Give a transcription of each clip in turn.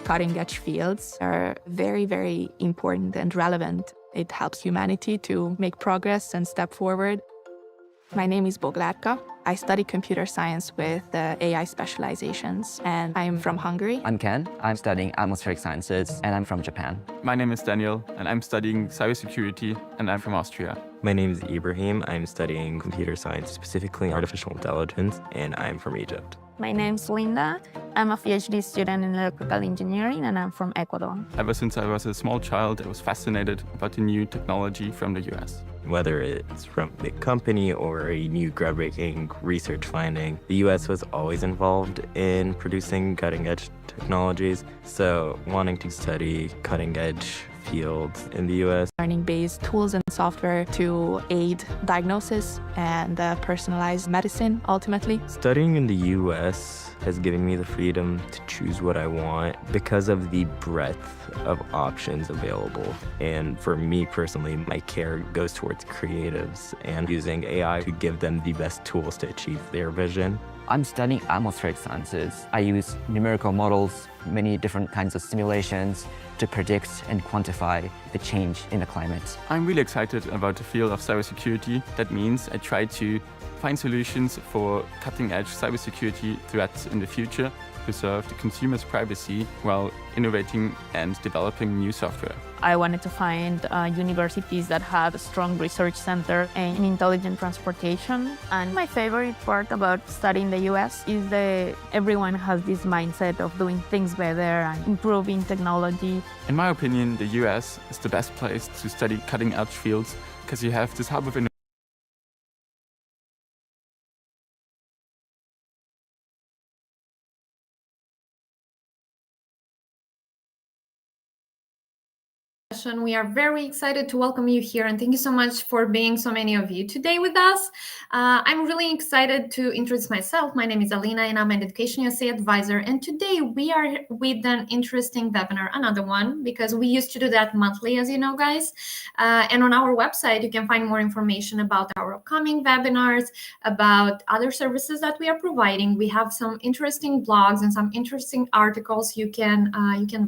cutting-edge fields are very, very important and relevant. It helps humanity to make progress and step forward. My name is Boglárka. I study computer science with AI specializations, and I'm from Hungary. I'm Ken. I'm studying atmospheric sciences, and I'm from Japan. My name is Daniel, and I'm studying cybersecurity, and I'm from Austria. My name is Ibrahim. I'm studying computer science, specifically artificial intelligence, and I'm from Egypt. My name's Linda. I'm a PhD student in electrical engineering, and I'm from Ecuador. Ever since I was a small child, I was fascinated about the new technology from the US. Whether it's from a big company or a new groundbreaking research finding, the US was always involved in producing cutting-edge technologies. So wanting to study cutting-edge fields in the US. Learning-based tools and software to aid diagnosis and personalized medicine, ultimately. Studying in the US has given me the freedom to choose what I want because of the breadth of options available. And for me personally, my care goes towards creatives and using AI to give them the best tools to achieve their vision. I'm studying atmospheric sciences. I use numerical models, many different kinds of simulations to predict and quantify the change in the climate. I'm really excited about the field of cybersecurity. That means I try to find solutions for cutting-edge cybersecurity threats in the future, preserve the consumer's privacy while innovating and developing new software. I wanted to find universities that have a strong research center in intelligent transportation. And my favorite part about studying the US is that everyone has this mindset of doing things better and improving technology. In my opinion, the US is the best place to study cutting-edge fields because you have this hub of innovation. We are very excited to welcome you here, and thank you so much for being so many of you today with us. I'm really excited to introduce myself. My name is Alina, and I'm an Education USA advisor. And today we are with an interesting webinar, another one, because we used to do that monthly, as you know, guys. And on our website, you can find more information about our upcoming webinars, about other services that we are providing. We have some interesting blogs and some interesting articles you can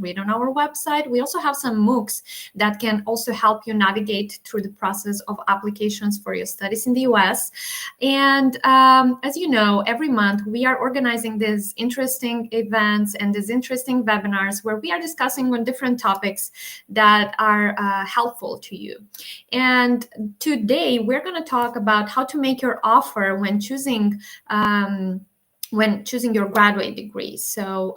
read on our website. We also have some MOOCs that can also help you navigate through the process of applications for your studies in the US. And as you know, every month we are organizing these interesting events and these interesting webinars where we are discussing on different topics that are helpful to you. And today we're going to talk about how to make your offer when choosing your graduate degree. So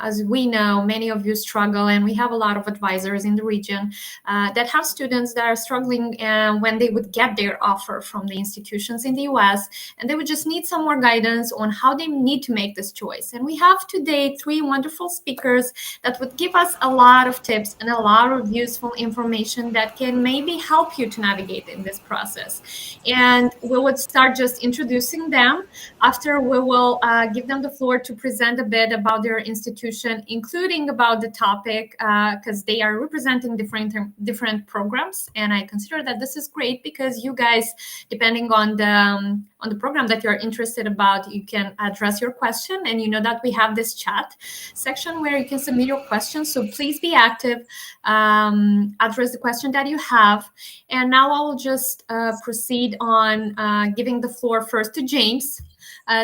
as we know, many of you struggle, and we have a lot of advisors in the region that have students that are struggling when they would get their offer from the institutions in the US, and they would just need some more guidance on how they need to make this choice. And we have today 3 wonderful speakers that would give us a lot of tips and a lot of useful information that can maybe help you to navigate in this process. And we would start just introducing them. After, we will give them the floor to present a bit about their institution, including about the topic, because they are representing different programs. And I consider that this is great because you guys, depending on the program that you're interested about, you can address your question. And you know that we have this chat section where you can submit your questions. So please be active, address the question that you have. And now I will just proceed on giving the floor first to James,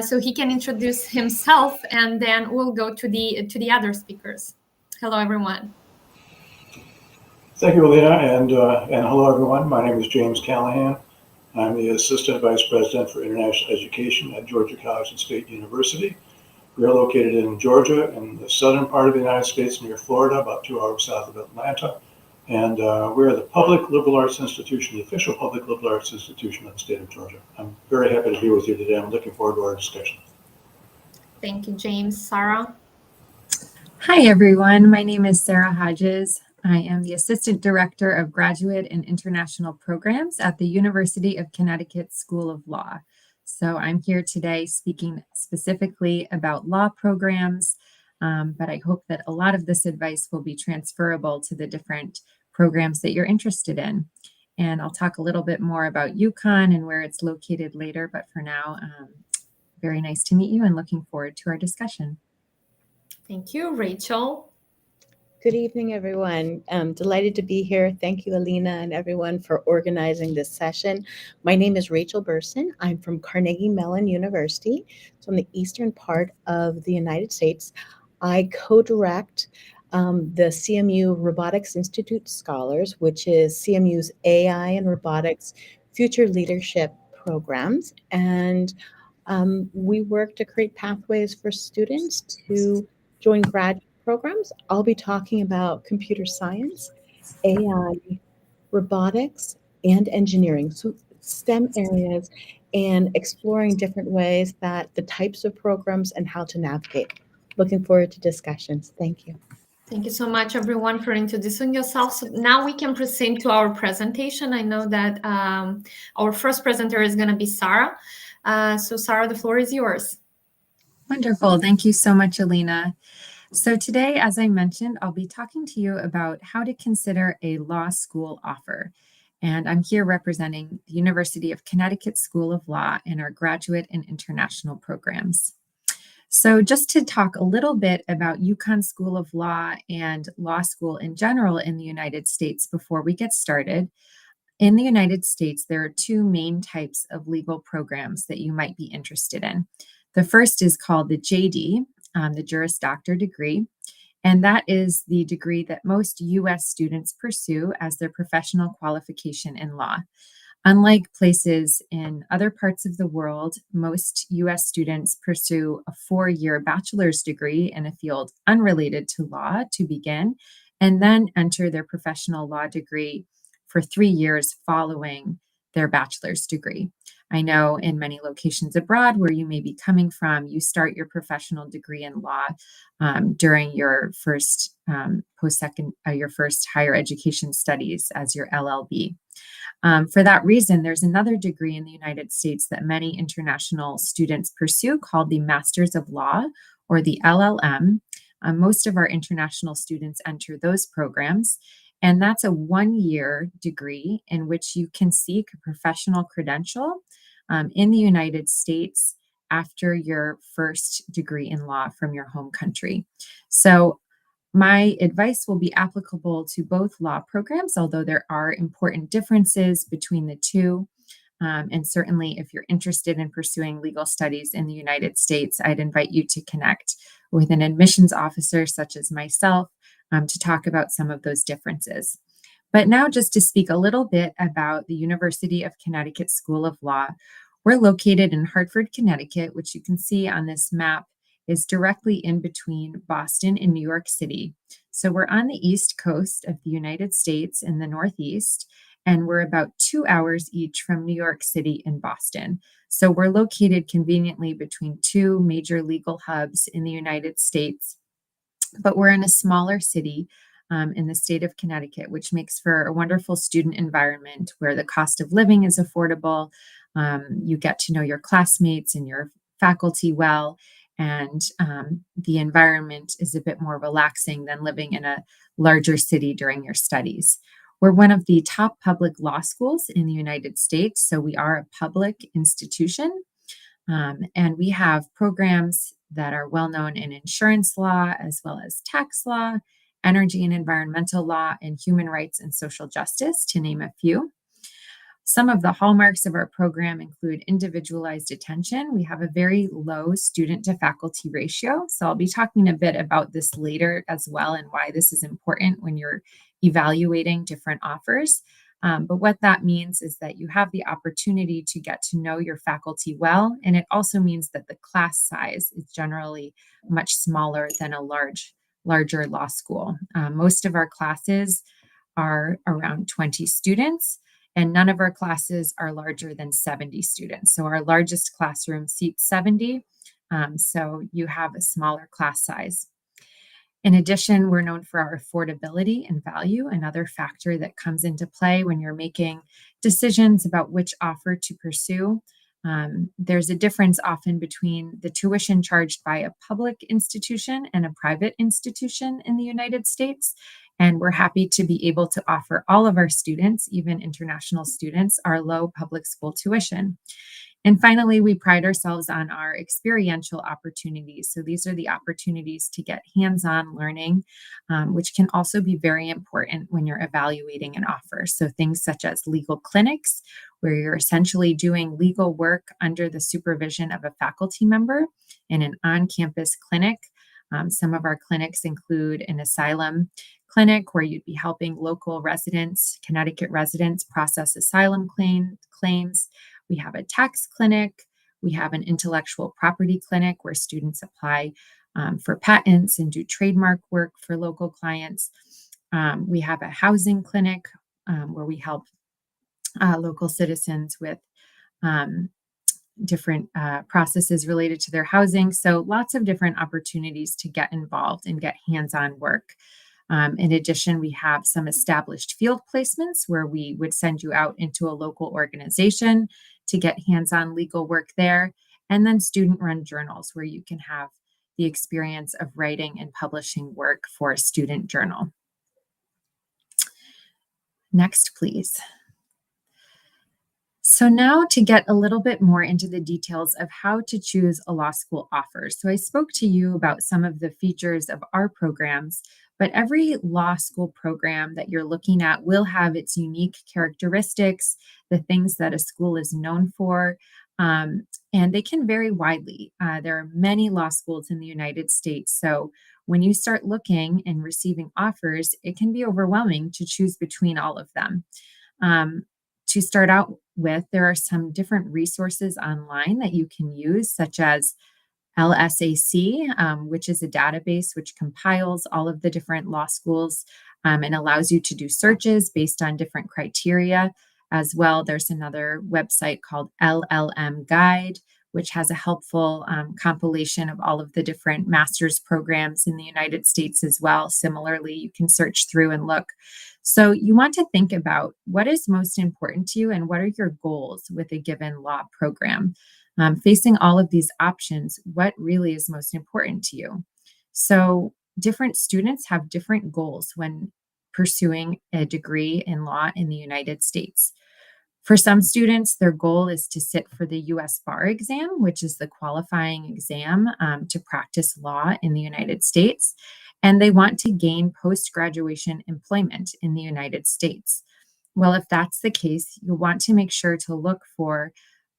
so he can introduce himself, and then we'll go to the other speakers. Hello, everyone. Thank you, Alina, and hello, everyone. My name is James Callahan. I'm the Assistant Vice President for International Education at Georgia College and State University. We are located in Georgia, in the southern part of the United States, near Florida, about 2 hours south of Atlanta. And we're the public liberal arts institution, the official public liberal arts institution of the state of Georgia. I'm very happy to be with you today. I'm looking forward to our discussion. Thank you, James. Sarah? Hi, everyone. My name is Sarah Hodges. I am the Assistant Director of Graduate and International Programs at the University of Connecticut School of Law. So I'm here today speaking specifically about law programs, but I hope that a lot of this advice will be transferable to the different programs that you're interested in. And I'll talk a little bit more about UConn and where it's located later, but for now, very nice to meet you and looking forward to our discussion. Thank you, Rachel. Good evening, everyone. I'm delighted to be here. Thank you, Alina, and everyone for organizing this session. My name is Rachel Burson. I'm from Carnegie Mellon University. So I'm the eastern part of the United States. I co-direct the CMU Robotics Institute Scholars, which is CMU's AI and Robotics Future Leadership programs. And we work to create pathways for students to join graduate programs. I'll be talking about computer science, AI, robotics, and engineering, so STEM areas, and exploring different ways that the types of programs and how to navigate. Looking forward to discussions. Thank you. Thank you so much, everyone, for introducing yourself. So now we can proceed to our presentation. I know that our first presenter is going to be Sarah. So Sarah, the floor is yours. Wonderful. Thank you so much, Alina. So today, as I mentioned, I'll be talking to you about how to consider a law school offer. And I'm here representing the University of Connecticut School of Law in our graduate and international programs. So just to talk a little bit about UConn School of Law and law school in general in the United States before we get started. In the United States, there are two main types of legal programs that you might be interested in. The first is called the JD, the Juris Doctor degree, and that is the degree that most US students pursue as their professional qualification in law. Unlike places in other parts of the world, most US students pursue a 4-year bachelor's degree in a field unrelated to law to begin, and then enter their professional law degree for 3 years following their bachelor's degree. I know in many locations abroad where you may be coming from, you start your professional degree in law during your first your first higher education studies as your LLB. For that reason, there's another degree in the United States that many international students pursue called the Masters of Law, or the LLM. Most of our international students enter those programs, and that's a 1-year degree in which you can seek a professional credential in the United States after your first degree in law from your home country. So my advice will be applicable to both law programs, although there are important differences between the two. And certainly, if you're interested in pursuing legal studies in the United States, I'd invite you to connect with an admissions officer such as myself to talk about some of those differences. But now, just to speak a little bit about the University of Connecticut School of Law, we're located in Hartford, Connecticut, which you can see on this map is directly in between Boston and New York City. So we're on the East Coast of the United States in the Northeast, and we're about 2 hours each from New York City and Boston. So we're located conveniently between two major legal hubs in the United States, but we're in a smaller city in the state of Connecticut, which makes for a wonderful student environment where the cost of living is affordable. You get to know your classmates and your faculty well, and the environment is a bit more relaxing than living in a larger city during your studies. We're one of the top public law schools in the United States, so we are a public institution. And we have programs that are well known in insurance law, as well as tax law, energy and environmental law, and human rights and social justice, to name a few. Some of the hallmarks of our program include individualized attention. We have a very low student to faculty ratio. So I'll be talking a bit about this later as well, and why this is important when you're evaluating different offers. But what that means is that you have the opportunity to get to know your faculty well. And it also means that the class size is generally much smaller than a larger law school. Most of our classes are around 20 students, and none of our classes are larger than 70 students. So our largest classroom seats 70, so you have a smaller class size. In addition, we're known for our affordability and value, another factor that comes into play when you're making decisions about which offer to pursue. There's a difference often between the tuition charged by a public institution and a private institution in the United States. And we're happy to be able to offer all of our students, even international students, our low public school tuition. And finally, we pride ourselves on our experiential opportunities. So these are the opportunities to get hands-on learning, which can also be very important when you're evaluating an offer. So things such as legal clinics, where you're essentially doing legal work under the supervision of a faculty member in an on-campus clinic. Some of our clinics include an asylum clinic where you'd be helping local residents, Connecticut residents, process asylum claims. We have a tax clinic. We have an intellectual property clinic where students apply for patents and do trademark work for local clients. We have a housing clinic where we help local citizens with different processes related to their housing. So lots of different opportunities to get involved and get hands-on work. In addition, we have some established field placements where we would send you out into a local organization to get hands-on legal work there. And then student-run journals where you can have the experience of writing and publishing work for a student journal. Next, please. So now to get a little bit more into the details of how to choose a law school offer. So I spoke to you about some of the features of our programs, but every law school program that you're looking at will have its unique characteristics, the things that a school is known for, and they can vary widely. There are many law schools in the United States. So when you start looking and receiving offers, it can be overwhelming to choose between all of them. To start out with, there are some different resources online that you can use, such as LSAC, which is a database which compiles all of the different law schools and allows you to do searches based on different criteria. As well, there's another website called LLM Guide, which has a helpful compilation of all of the different master's programs in the United States as well. Similarly, you can search through and look. So you want to think about what is most important to you and what are your goals with a given law program. Facing all of these options, what really is most important to you? So different students have different goals when pursuing a degree in law in the United States. For some students, their goal is to sit for the US bar exam, which is the qualifying exam to practice law in the United States. And they want to gain post-graduation employment in the United States. Well, if that's the case, you'll want to make sure to look for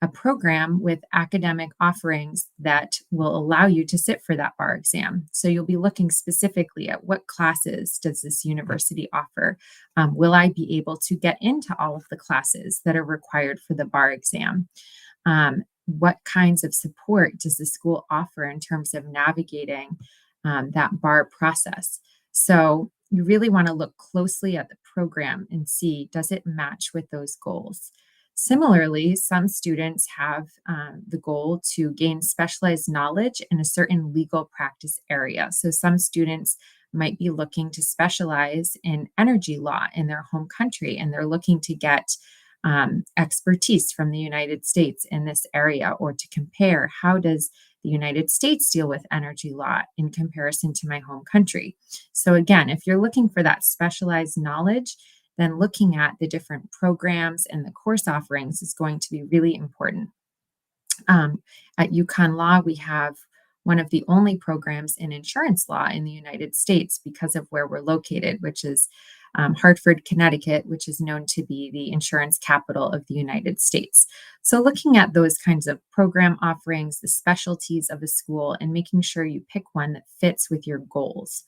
a program with academic offerings that will allow you to sit for that bar exam. So you'll be looking specifically at what classes does this university offer? Will I be able to get into all of the classes that are required for the bar exam? What kinds of support does the school offer in terms of navigating that bar process? So you really want to look closely at the program and see, does it match with those goals? Similarly, some students have the goal to gain specialized knowledge in a certain legal practice area. So some students might be looking to specialize in energy law in their home country, and they're looking to get expertise from the United States in this area, or to compare how does the United States deal with energy law in comparison to my home country. So again, if you're looking for that specialized knowledge, then looking at the different programs and the course offerings is going to be really important. At UConn Law, we have one of the only programs in insurance law in the United States because of where we're located, which is Hartford, Connecticut, which is known to be the insurance capital of the United States. So looking at those kinds of program offerings, the specialties of a school, and making sure you pick one that fits with your goals.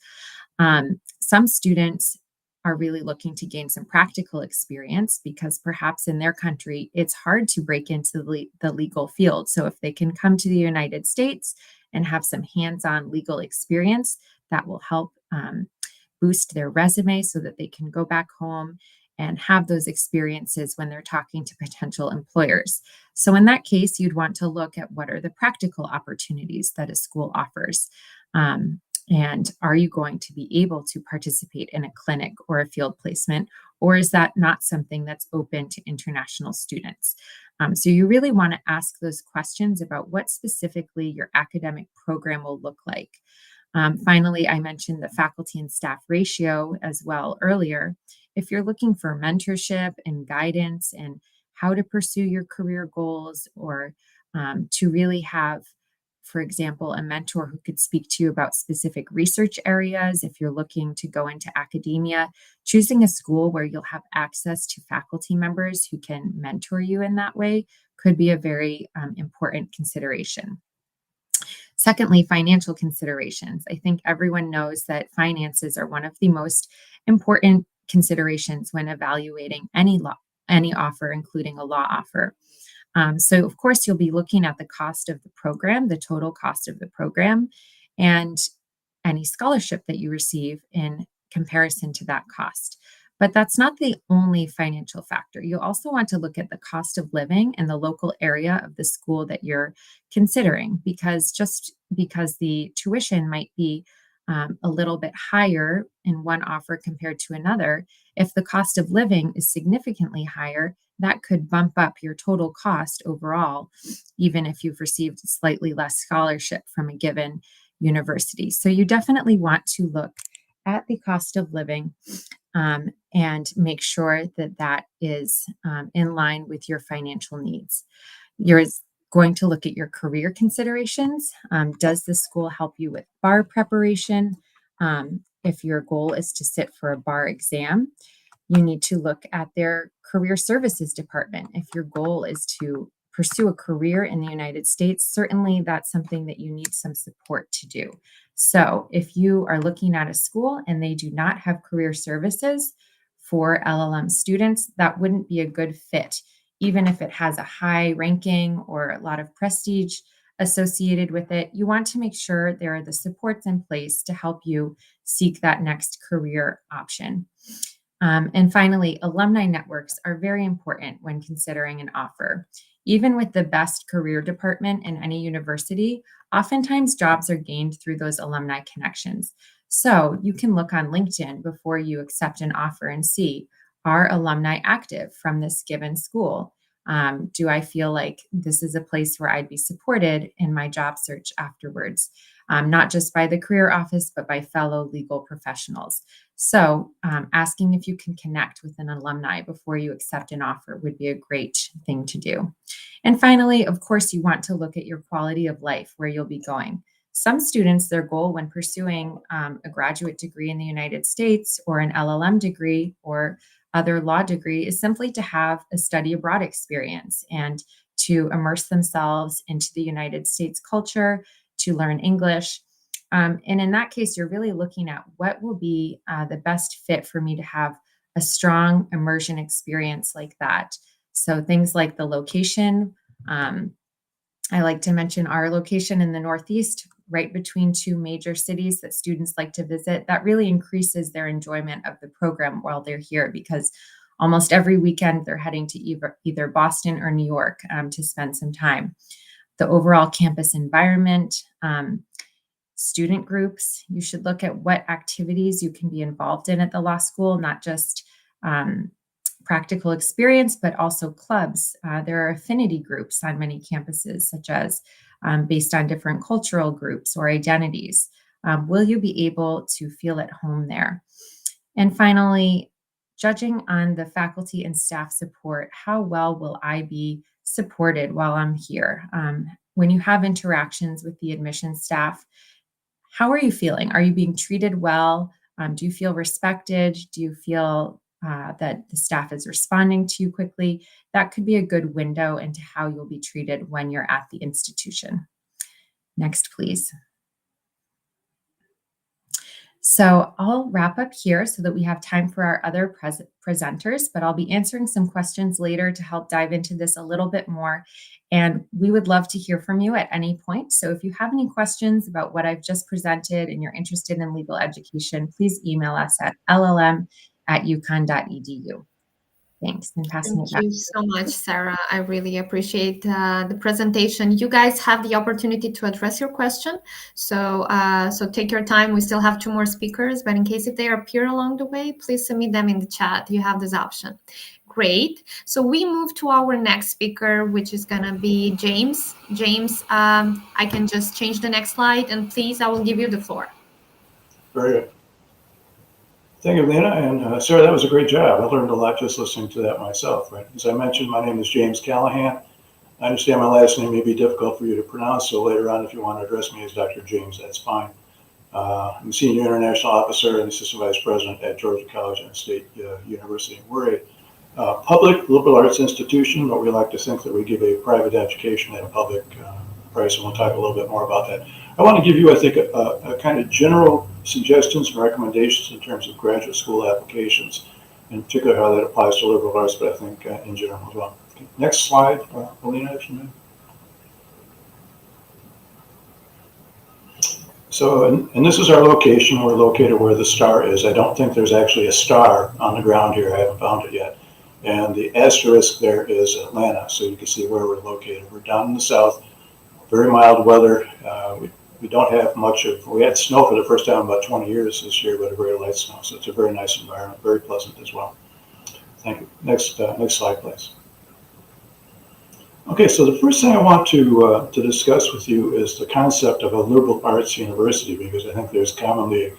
Some students are really looking to gain some practical experience because perhaps in their country, it's hard to break into the legal field. So if they can come to the United States and have some hands-on legal experience, that will help boost their resume so that they can go back home and have those experiences when they're talking to potential employers. So in that case, you'd want to look at what are the practical opportunities that a school offers. And are you going to be able to participate in a clinic or a field placement, or is that not something that's open to international students? So you really want to ask those questions about what specifically your academic program will look like. Finally, I mentioned the faculty and staff ratio as well earlier. If you're looking for mentorship and guidance and how to pursue your career goals, or to really have, for example, a mentor who could speak to you about specific research areas. If you're looking to go into academia, choosing a school where you'll have access to faculty members who can mentor you in that way could be a very important consideration. Secondly, financial considerations. I think everyone knows that finances are one of the most important considerations when evaluating any offer, including a law offer. So, of course, you'll be looking at the cost of the program, the total cost of the program, and any scholarship that you receive in comparison to that cost. But that's not the only financial factor. You also want to look at the cost of living in the local area of the school that you're considering, because just because the tuition might be a little bit higher in one offer compared to another, if the cost of living is significantly higher, that could bump up your total cost overall, even if you've received slightly less scholarship from a given university. So you definitely want to look at the cost of living and make sure that that is in line with your financial needs. You're going to look at your career considerations. Does the school help you with bar preparation? If your goal is to sit for a bar exam, you need to look at their career services department. If your goal is to pursue a career in the United States, certainly that's something that you need some support to do. So if you are looking at a school and they do not have career services for LLM students, that wouldn't be a good fit, even if it has a high ranking or a lot of prestige associated with it. You want to make sure there are the supports in place to help you seek that next career option. And finally, alumni networks are very important when considering an offer. Even with the best career department in any university, oftentimes jobs are gained through those alumni connections. So you can look on LinkedIn before you accept an offer and see, are alumni active from this given school? Do I feel like this is a place where I'd be supported in my job search afterwards? Not just by the career office, but by fellow legal professionals. So asking if you can connect with an alumni before you accept an offer would be a great thing to do. And finally, of course, you want to look at your quality of life, where you'll be going. Some students, their goal when pursuing a graduate degree in the United States or an LLM degree or other law degree is simply to have a study abroad experience and to immerse themselves into the United States culture, to learn English. And in that case, you're really looking at what will be the best fit for me to have a strong immersion experience like that. So things like the location. I like to mention our location in the Northeast, right between two major cities that students like to visit. That really increases their enjoyment of the program while they're here, because almost every weekend they're heading to either Boston or New York to spend some time. The overall campus environment, student groups. You should look at what activities you can be involved in at the law school, not just practical experience, but also clubs. There are affinity groups on many campuses, such as based on different cultural groups or identities. Will you be able to feel at home there? And finally, judging on the faculty and staff support, how well will I be supported while I'm here? When you have interactions with the admissions staff, how are you feeling? Are you being treated well? Do you feel respected? Do you feel that the staff is responding to you quickly? That could be a good window into how you'll be treated when you're at the institution. Next, please. So I'll wrap up here so that we have time for our other presenters, but I'll be answering some questions later to help dive into this a little bit more. And we would love to hear from you at any point. So if you have any questions about what I've just presented and you're interested in legal education, please email us at llm@uconn.edu. Thanks. And passing it back. Thank you so much, Sarah. I really appreciate the presentation. You guys have the opportunity to address your question. So take your time. We still have 2 more speakers, but in case if they appear along the way, please submit them in the chat. You have this option. Great. So we move to our next speaker, which is going to be James. James, I can just change the next slide, and please, I will give you the floor. Very good. Thank you, Lena. And Sarah, that was a great job. I learned a lot just listening to that myself, right? As I mentioned, my name is James Callahan. I understand my last name may be difficult for you to pronounce, so later on, if you want to address me as Dr. James, that's fine. I'm a Senior International Officer and Assistant Vice President at Georgia College and State University. We're a public liberal arts institution, but we like to think that we give a private education at a public price, and we'll talk a little bit more about that. I want to give you, I think, a kind of general suggestions and recommendations in terms of graduate school applications, in particular how that applies to liberal arts, but I think in general as well. Okay. Next slide, Alina, if you may. So, and this is our location. We're located where the star is. I don't think there's actually a star on the ground here. I haven't found it yet. And the asterisk there is Atlanta, so you can see where we're located. We're down in the south, very mild weather. We don't have much of, we had snow for the first time in about 20 years this year, but a very light snow. So it's a very nice environment, very pleasant as well. Thank you. Next slide, please. Okay, so the first thing I want to discuss with you is the concept of a liberal arts university, because I think there's commonly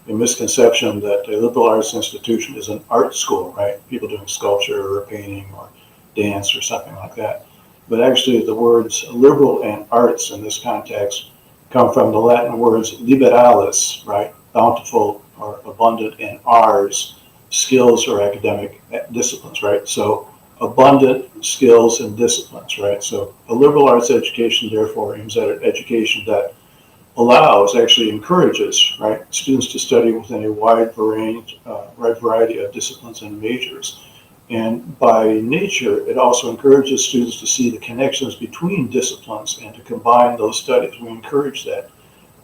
a misconception that a liberal arts institution is an art school, right? People doing sculpture or painting or dance or something like that. But actually the words liberal and arts in this context come from the Latin words liberalis, right? Bountiful or abundant, and ars, skills or academic disciplines, right? So abundant skills and disciplines, right? So a liberal arts education, therefore, aims at an education that allows, actually encourages, right, students to study within a wide variety of disciplines and majors. And by nature, it also encourages students to see the connections between disciplines and to combine those studies. We encourage that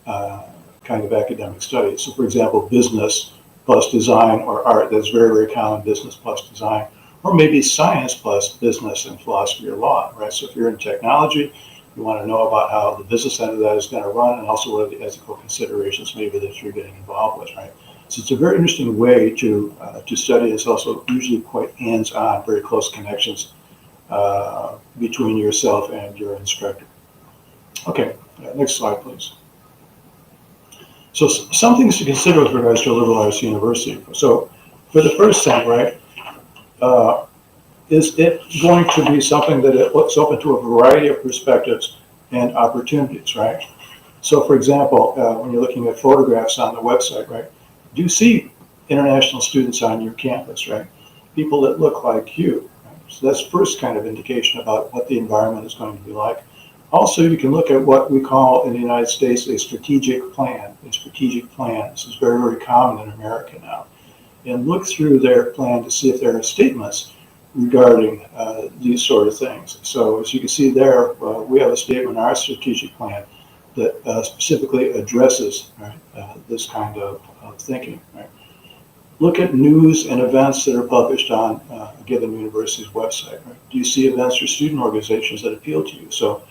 kind of academic study. So for example, business plus design or art, that's very, very common, business plus design, or maybe science plus business and philosophy or law, right? So if you're in technology, you want to know about how the business end of that is going to run, and also what are the ethical considerations maybe that you're getting involved with, right? So it's a very interesting way to study. It's also usually quite hands-on, very close connections between yourself and your instructor. Okay, next slide, please. So some things to consider with regards to a liberal arts university. So for the first thing, right, is it going to be something that it's open to a variety of perspectives and opportunities, right? So for example, when you're looking at photographs on the website, right, do you see international students on your campus, right? People that look like you. Right? So that's first kind of indication about what the environment is going to be like. Also, you can look at what we call in the United States a strategic plan. A strategic plan. This is very, very common in America now. And look through their plan to see if there are statements regarding these sort of things. So as you can see there, we have a statement in our strategic plan that specifically addresses, right, this kind of thinking. Right? Look at news and events that are published on a given university's website. Right? Do you see events or student organizations that appeal to you? So,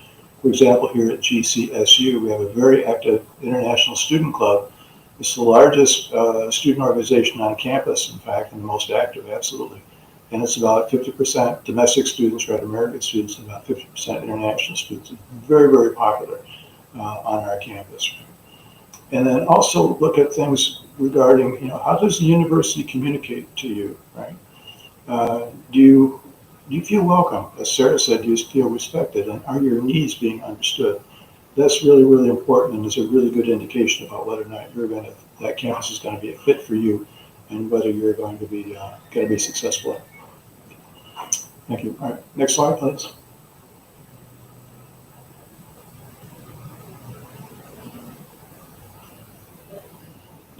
for example, here at GCSU, we have a very active international student club. It's the largest student organization on campus, in fact, and the most active, absolutely. And it's about 50% domestic students, right, American students, and about 50% international students. It's very, very popular on our campus. And then also look at things regarding, how does the university communicate to you, right? Do you feel welcome? As Sarah said, do you feel respected? And are your needs being understood? That's really, really important, and is a really good indication about whether or not that campus is going to be a fit for you, and whether you're going to be successful. Thank you. All right, next slide, please.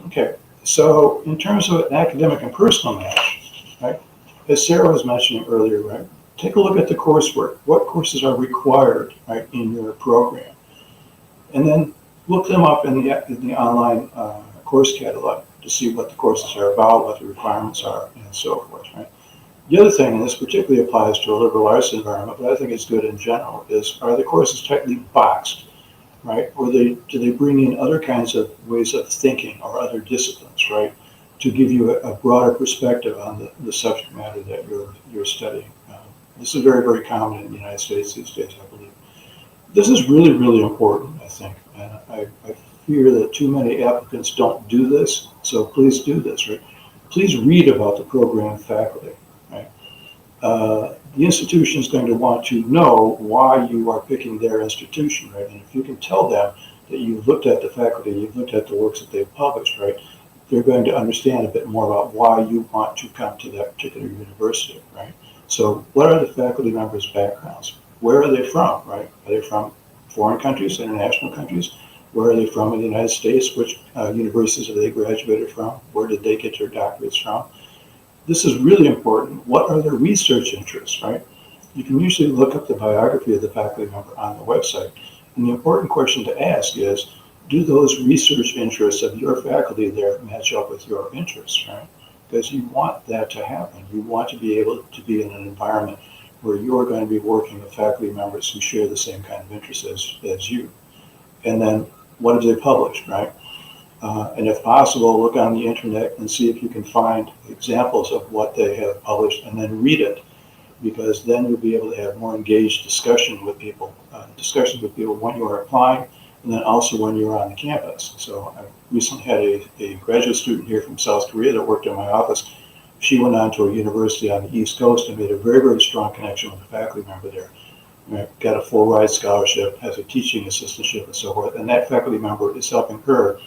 Okay, so in terms of an academic and personal match, right, as Sarah was mentioning earlier, right, take a look at the coursework. What courses are required, right, in your program? And then look them up in the online course catalog to see what the courses are about, what the requirements are, and so forth, right? The other thing, and this particularly applies to a liberal arts environment, but I think it's good in general, is are the courses tightly boxed, right? Or do they bring in other kinds of ways of thinking or other disciplines, right, to give you a broader perspective on the subject matter that you're studying? This is very, very common in the United States these days, I believe. This is really, really important, I think, and I fear that too many applicants don't do this, so please do this, right? please read about the program faculty, right? The institution is going to want to know why you are picking their institution, right? And if you can tell them that you've looked at the faculty, you've looked at the works that they've published, right? They're going to understand a bit more about why you want to come to that particular university, right? So what are the faculty members' backgrounds? Where are they from, right? Are they from foreign countries, international countries? Where are they from in the United States? Which universities have they graduated from? Where did they get their doctorates from? This is really important. What are their research interests, right? You can usually look up the biography of the faculty member on the website. And the important question to ask is, do those research interests of your faculty there match up with your interests, right? Because you want that to happen. You want to be able to be in an environment where you're going to be working with faculty members who share the same kind of interests as you. And then what have they published, right? And if possible, look on the internet and see if you can find examples of what they have published and then read it, because then you'll be able to have more engaged discussions with people when you are applying and then also when you're on the campus. So I recently had a graduate student here from South Korea that worked in my office. She went on to a university on the East Coast and made a very, very strong connection with a faculty member there. Got a full ride scholarship, has a teaching assistantship and so forth. And that faculty member is helping her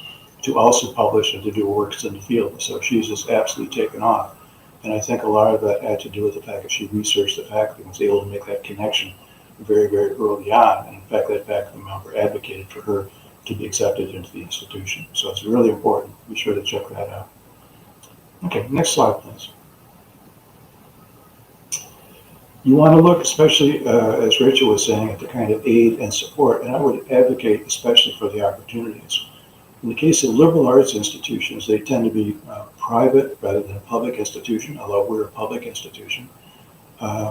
to also publish and to do works in the field. So she's just absolutely taken off. And I think a lot of that had to do with the fact that she researched the faculty and was able to make that connection very, very early on. And in fact, that faculty member advocated for her to be accepted into the institution. So it's really important. Be sure to check that out. Okay, next slide, please. You want to look, especially as Rachel was saying, at the kind of aid and support. And I would advocate especially for the opportunities. In the case of liberal arts institutions, they tend to be private rather than a public institution, although we're a public institution.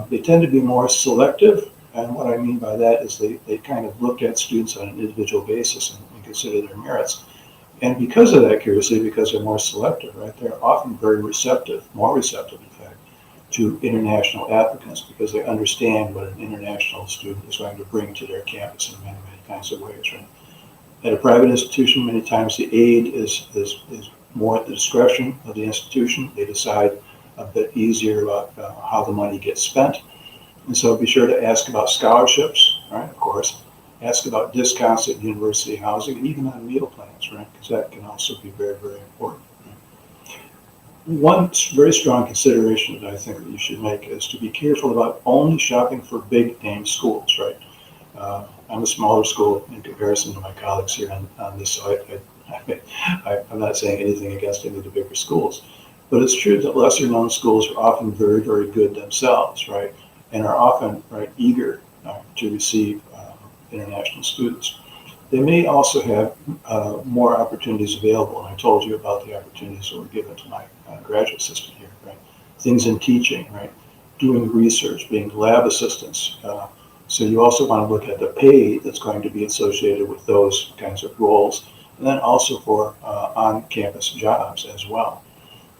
They tend to be more selective, and what I mean by that is they kind of look at students on an individual basis and consider their merits. And because of that, curiously, because they're more selective, right, they're often very receptive, more receptive, in fact, to international applicants because they understand what an international student is going to bring to their campus in many, many kinds of ways, right? At a private institution, many times the aid is more at the discretion of the institution. They decide a bit easier about how the money gets spent. And so be sure to ask about scholarships, right, of course. Ask about discounts at university housing and even on meal plans, right, because that can also be very, very important. Right? One very strong consideration that I think that you should make is to be careful about only shopping for big name schools, right? I'm a smaller school in comparison to my colleagues here on this, so I'm not saying anything against any of the bigger schools. But it's true that lesser known schools are often very, very good themselves, right? And are often, right, eager to receive international students. They may also have more opportunities available, and I told you about the opportunities that were given to my graduate assistant here, right? Things in teaching, right? Doing research, being lab assistants. So you also want to look at the pay that's going to be associated with those kinds of roles, and then also for on-campus jobs as well.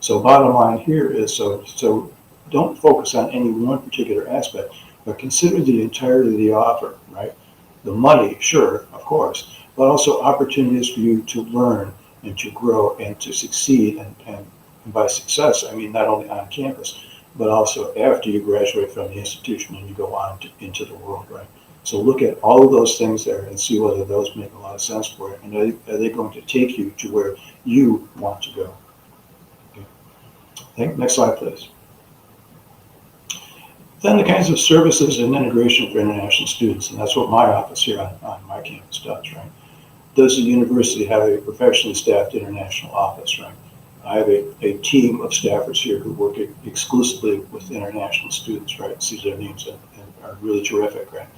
So bottom line here is, so don't focus on any one particular aspect, but consider the entirety of the offer, right? The money, sure, of course, but also opportunities for you to learn and to grow and to succeed. And by success, I mean not only on campus, but also after you graduate from the institution and you go on into the world, right? So look at all of those things there and see whether those make a lot of sense for you. And are they going to take you to where you want to go? Okay. Next slide, please. Then the kinds of services and integration for international students, and that's what my office here on my campus does, right? Does the university have a professionally staffed international office, right? I have a team of staffers here who work exclusively with international students, right? See their names and are really terrific, right?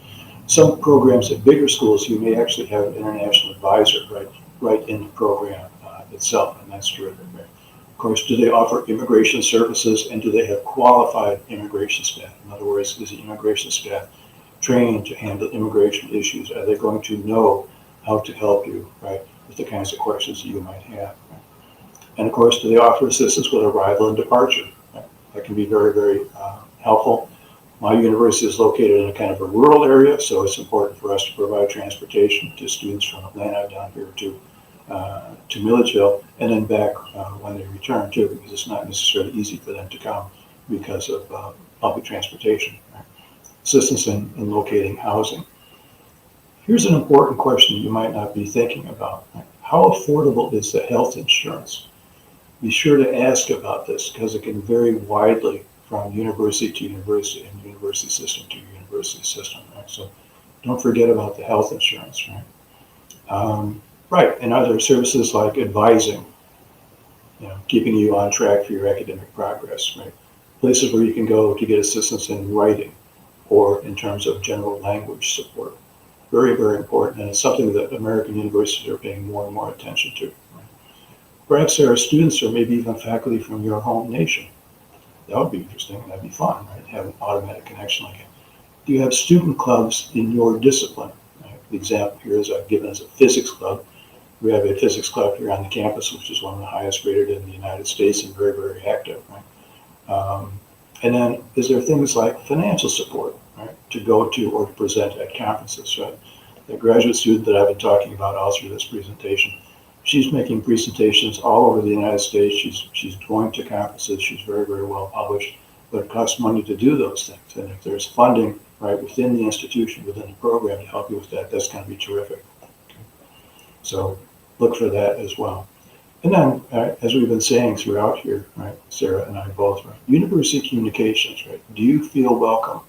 Some programs at bigger schools, you may actually have an international advisor, right in the program itself, and that's terrific, right? Of course, do they offer immigration services, and do they have qualified immigration staff? In other words, is the immigration staff trained to handle immigration issues? Are they going to know how to help you, right, with the kinds of questions that you might have? Right? And of course, do they offer assistance with arrival and departure? Right? That can be very, very helpful. My university is located in a kind of a rural area, so it's important for us to provide transportation to students from Atlanta down here to to Milledgeville and then back when they return too, because it's not necessarily easy for them to come because of public transportation. Right? Assistance in locating housing. Here's an important question you might not be thinking about. Right? How affordable is the health insurance? Be sure to ask about this because it can vary widely from university to university and university system to university system. Right? So don't forget about the health insurance. Right? Right, and other services like advising, keeping you on track for your academic progress, right? Places where you can go to get assistance in writing or in terms of general language support. Very, very important, and it's something that American universities are paying more and more attention to. Right? Perhaps there are students or maybe even faculty from your home nation. That would be interesting, that'd be fun, right? Have an automatic connection like that. Do you have student clubs in your discipline? Right? The example here is I've given as a physics club. We have a physics club here on the campus, which is one of the highest rated in the United States and very, very active. Right? And then is there things like financial support, right, to go to or to present at conferences, right? The graduate student that I've been talking about all through this presentation, she's making presentations all over the United States. She's going to conferences. She's very, very well published, but it costs money to do those things. And if there's funding, right, within the institution, within the program to help you with that, that's going to be terrific. Okay? So look for that as well. And then, as we've been saying throughout here, right, Sarah and I both, right, university communications, right? Do you feel welcome?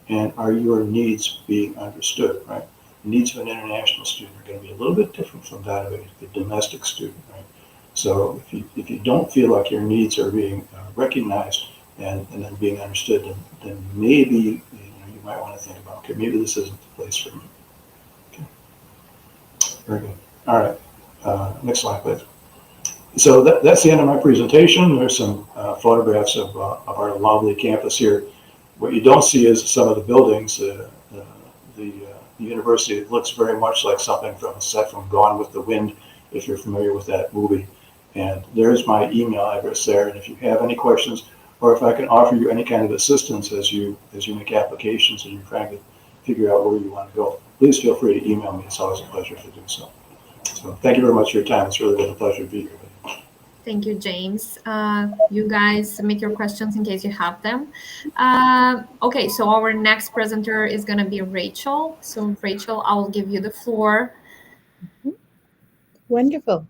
And are your needs being understood, right? The needs of an international student are going to be a little bit different from that of a domestic student, right? So if you don't feel like your needs are being recognized and then being understood, then maybe you might want to think about, okay, maybe this isn't the place for me. Okay. Very good. All right. Next slide, please. So that's the end of my presentation. There's some photographs of our lovely campus here. What you don't see is some of the buildings. The university looks very much like something from a set from Gone with the Wind, if you're familiar with that movie. And there's my email address there. And if you have any questions, or if I can offer you any kind of assistance as you make applications and you're trying to figure out where you want to go, please feel free to email me. It's always a pleasure to do so. So thank you very much for your time. It's really been a pleasure to be here. Thank you, James. You guys submit your questions in case you have them. Okay, so our next presenter is going to be Rachel. So Rachel, I will give you the floor. Wonderful.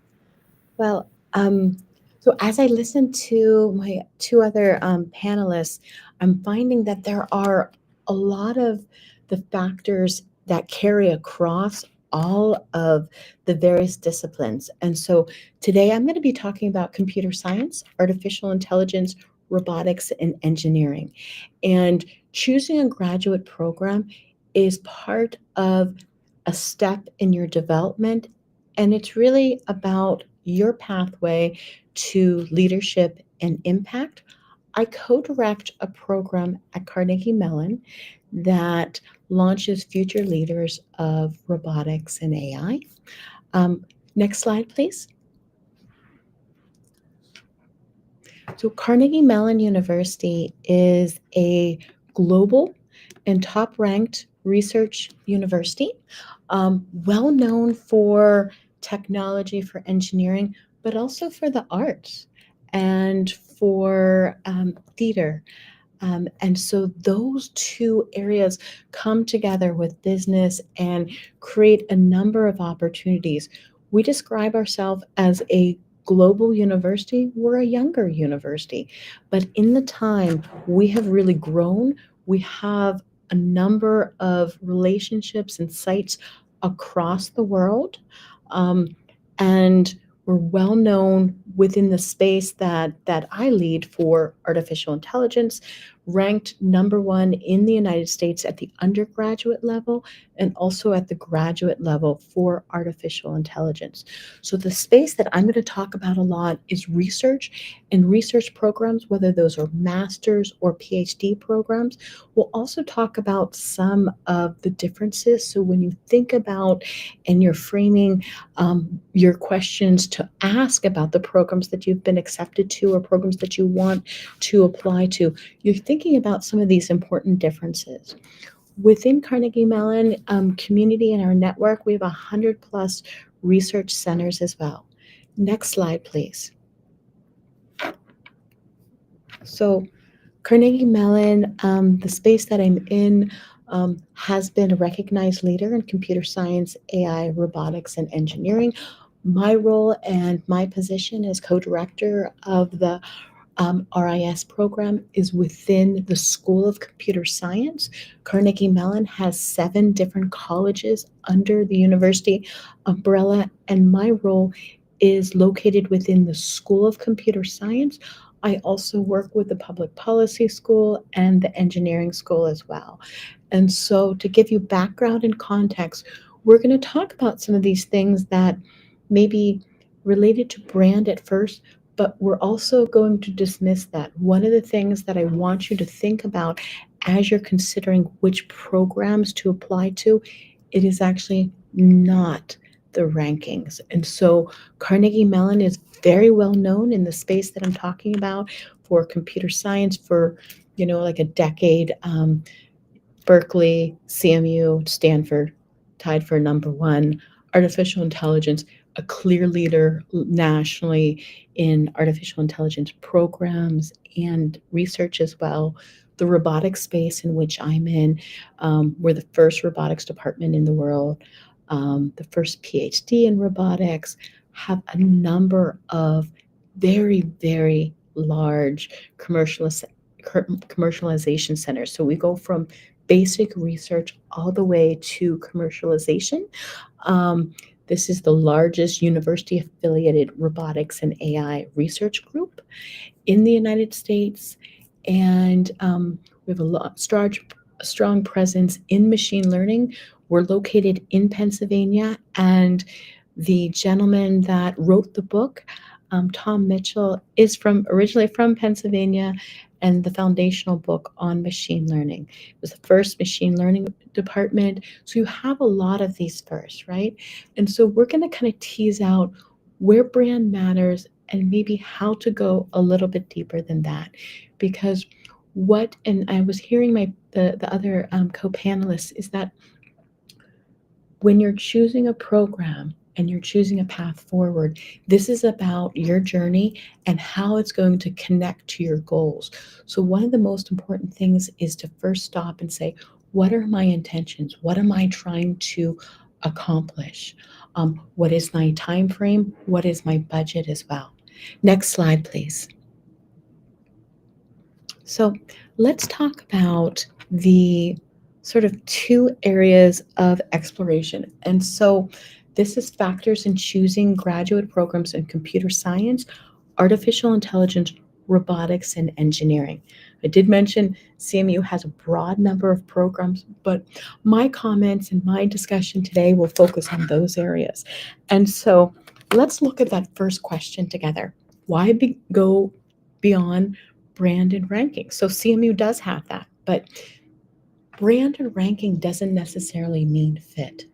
Well, so as I listen to my two other panelists, I'm finding that there are a lot of the factors that carry across all of the various disciplines. And so today I'm going to be talking about computer science, artificial intelligence, robotics, and engineering. And choosing a graduate program is part of a step in your development, and it's really about your pathway to leadership and impact. I co-direct a program at Carnegie Mellon that launches future leaders of robotics and AI. Next slide, please. So Carnegie Mellon University is a global and top-ranked research university, well known for technology, for engineering, but also for the arts and for theater. And so those two areas come together with business and create a number of opportunities. We describe ourselves as a global university. We're a younger university, but in the time we have really grown. We have a number of relationships and sites across the world, and we're well known within the space that I lead for artificial intelligence, ranked #1 in the United States at the undergraduate level and also at the graduate level for artificial intelligence. So the space that I'm going to talk about a lot is research and research programs, whether those are master's or PhD programs. We'll also talk about some of the differences. So when you think about and you're framing your questions to ask about the programs that you've been accepted to or programs that you want to apply to, you're thinking about some of these important differences. Within Carnegie Mellon community and our network, we have 100+ research centers as well. Next slide, please. So Carnegie Mellon, the space that I'm in, has been a recognized leader in computer science, AI, robotics, and engineering. My role and my position as co-director of the RIS program is within the School of Computer Science. Carnegie Mellon has 7 different colleges under the university umbrella, and my role is located within the School of Computer Science. I also work with the Public Policy School and the Engineering School as well. And so, to give you background and context, we're going to talk about some of these things that may be related to brand at first, but we're also going to dismiss that. One of the things that I want you to think about as you're considering which programs to apply to, it is actually not the rankings. And so Carnegie Mellon is very well known in the space that I'm talking about for computer science for, like a decade. Berkeley, CMU, Stanford, tied for number one. Artificial intelligence, a clear leader nationally in artificial intelligence programs and research as well. The robotics space in which I'm in, we're the first robotics department in the world, the first PhD in robotics, have a number of very, very large commercialization centers. So we go from basic research all the way to commercialization. This is the largest university-affiliated robotics and AI research group in the United States, and we have a strong presence in machine learning. We're located in Pennsylvania, and the gentleman that wrote the book, Tom Mitchell, is originally from Pennsylvania, and the foundational book on machine learning. It was the first machine learning department. So you have a lot of these first, right? And so we're going to kind of tease out where brand matters and maybe how to go a little bit deeper than that. Because and I was hearing the other co-panelists, is that when you're choosing a program and you're choosing a path forward, this is about your journey and how it's going to connect to your goals. So one of the most important things is to first stop and say, what are my intentions? What am I trying to accomplish? What is my time frame? What is my budget as well? Next slide, please. So let's talk about the sort of 2 areas of exploration. And so this is factors in choosing graduate programs in computer science, artificial intelligence, robotics, and engineering. I did mention CMU has a broad number of programs, but my comments and my discussion today will focus on those areas. And so let's look at that first question together. Why go beyond brand and ranking? So CMU does have that, but brand and ranking doesn't necessarily mean fit.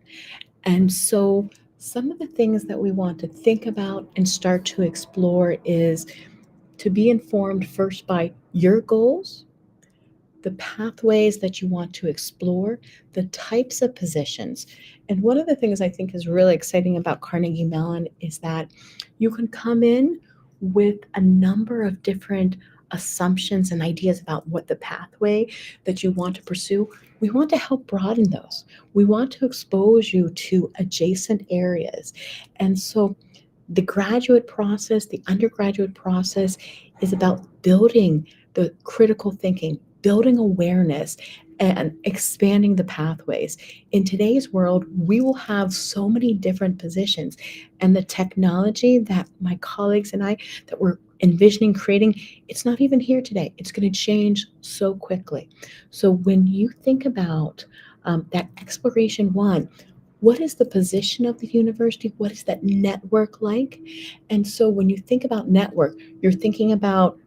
And so some of the things that we want to think about and start to explore is to be informed first by your goals, the pathways that you want to explore, the types of positions. And one of the things I think is really exciting about Carnegie Mellon is that you can come in with a number of different assumptions and ideas about what the pathway that you want to pursue. We want to help broaden those. We want to expose you to adjacent areas. And so the graduate process, the undergraduate process is about building the critical thinking, building awareness, and expanding the pathways. In today's world, we will have so many different positions, and the technology that my colleagues and I that we're envisioning creating, it's not even here today. It's going to change so quickly. So when you think about that exploration one, what is the position of the university? What is that network like? And so when you think about network, you're thinking about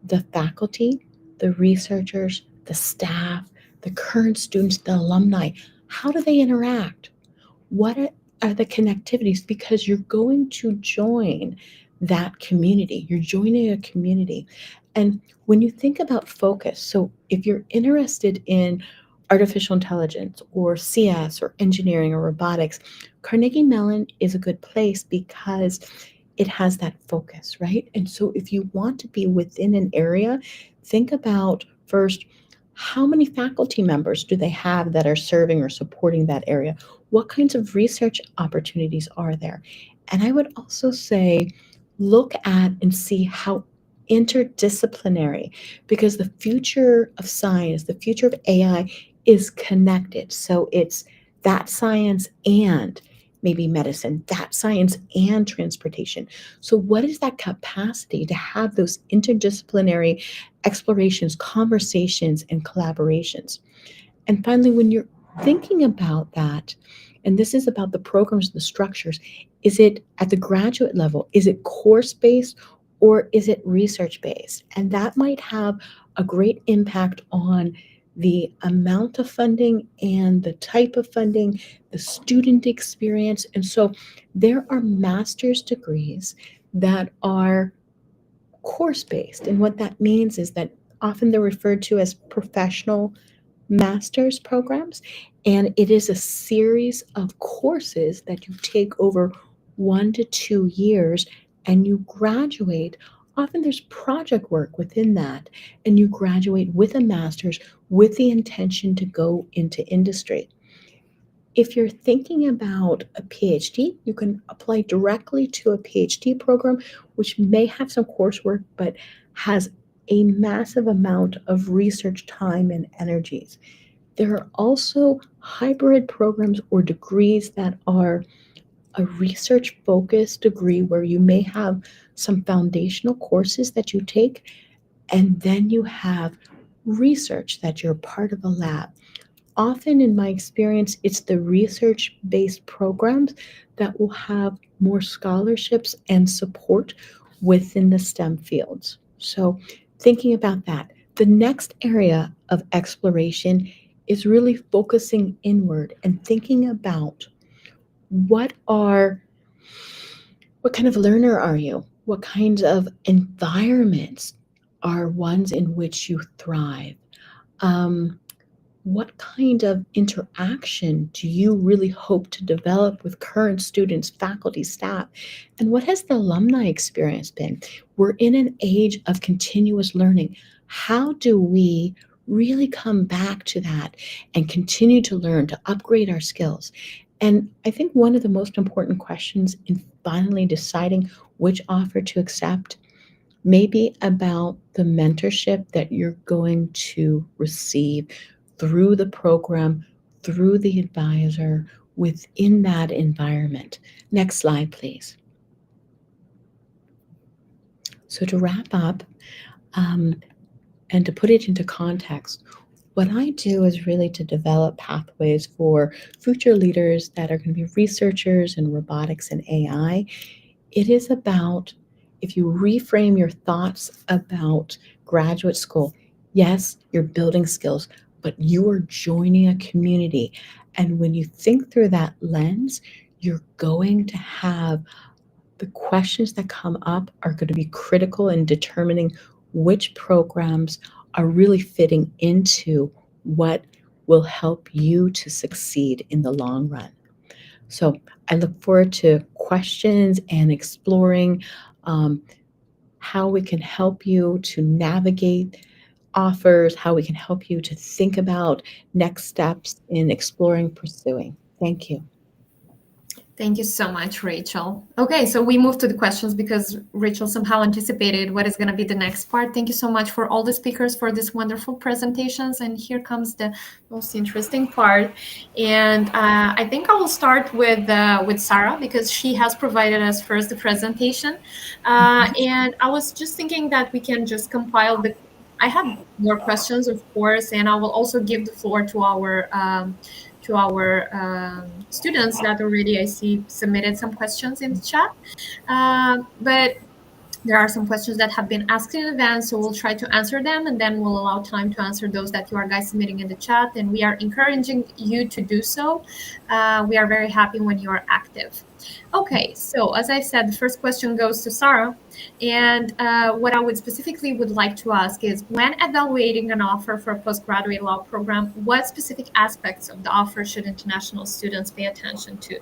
the faculty, the researchers, the staff, the current students, the alumni. How do they interact? What are the connectivities? Because you're going to join that community. You're joining a community. And when you think about focus, so if you're interested in artificial intelligence or CS or engineering or robotics, Carnegie Mellon is a good place because it has that focus, right? And so if you want to be within an area, think about first, how many faculty members do they have that are serving or supporting that area? What kinds of research opportunities are there? And I would also say, look at and see how interdisciplinary, because the future of science, the future of AI is connected. So it's that science and maybe medicine, that science and transportation. So, what is that capacity to have those interdisciplinary explorations, conversations, and collaborations? And finally, when you're thinking about that, and this is about the programs, the structures, is it at the graduate level? Is it course based or is it research based? And that might have a great impact on the amount of funding and the type of funding, the student experience. And so there are master's degrees that are course based. And what that means is that often they're referred to as professional master's programs, and it is a series of courses that you take over 1 to 2 years and you graduate. Often there's project work within that, and you graduate with a master's with the intention to go into industry. If you're thinking about a PhD, you can apply directly to a PhD program, which may have some coursework but has a massive amount of research time and energies. There are also hybrid programs or degrees that are a research focused degree where you may have some foundational courses that you take, and then you have research that you're part of a lab. Often, in my experience, it's the research based programs that will have more scholarships and support within the STEM fields. So, thinking about that, the next area of exploration is really focusing inward and thinking about what are what kind of learner are you? What kinds of environments are ones in which you thrive? Um, what kind of interaction do you really hope to develop with current students, faculty, staff? And what has the alumni experience been? We're in an age of continuous learning. How do we really come back to that and continue to learn, to upgrade our skills? And I think one of the most important questions in finally deciding which offer to accept may be about the mentorship that you're going to receive through the program, through the advisor, within that environment. Next slide, please. So to wrap up, and to put it into context, what I do is really to develop pathways for future leaders that are going to be researchers in robotics and AI. It is about, if you reframe your thoughts about graduate school, yes, you're building skills, but you are joining a community. And when you think through that lens, you're going to have the questions that come up are going to be critical in determining which programs are really fitting into what will help you to succeed in the long run. So I look forward to questions and exploring how we can help you to navigate offers, how we can help you to think about next steps in exploring, pursuing. Thank you. Thank you so much, Rachel. Okay, so we move to the questions because Rachel somehow anticipated what is going to be the next part. Thank you so much for all the speakers for these wonderful presentations. And here comes the most interesting part. And I think I will start with Sarah because she has provided us first the presentation. And I was just thinking that we can just compile the. I have more questions, of course, and I will also give the floor to our students that already I see submitted some questions in the chat. But there are some questions that have been asked in advance, so we'll try to answer them, and then we'll allow time to answer those that you are guys submitting in the chat, and we are encouraging you to do so. We are very happy when you are active. Okay, so as I said, the first question goes to Sarah. And what I would specifically would like to ask is, when evaluating an offer for a postgraduate law program, what specific aspects of the offer should international students pay attention to?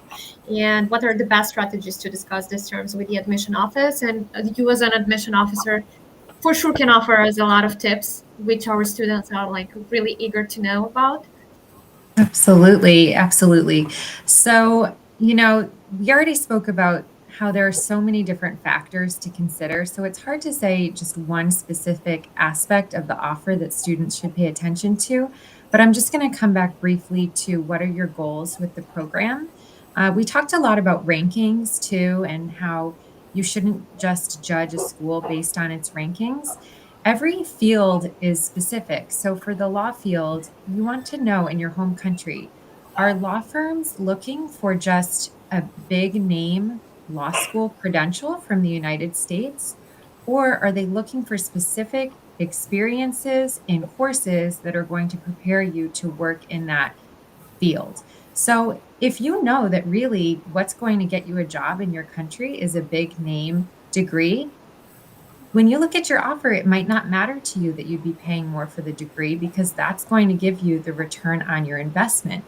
And what are the best strategies to discuss these terms with the admission office? And you as an admission officer for sure can offer us a lot of tips, which our students are like really eager to know about. Absolutely, absolutely. So, we already spoke about how there are so many different factors to consider. So it's hard to say just one specific aspect of the offer that students should pay attention to. But I'm just going to come back briefly to what are your goals with the program. We talked a lot about rankings too, and how you shouldn't just judge a school based on its rankings. Every field is specific. So for the law field, you want to know in your home country, are law firms looking for just a big name law school credential from the United States? Or are they looking for specific experiences and courses that are going to prepare you to work in that field? So if you know that really what's going to get you a job in your country is a big name degree, when you look at your offer, it might not matter to you that you'd be paying more for the degree because that's going to give you the return on your investment.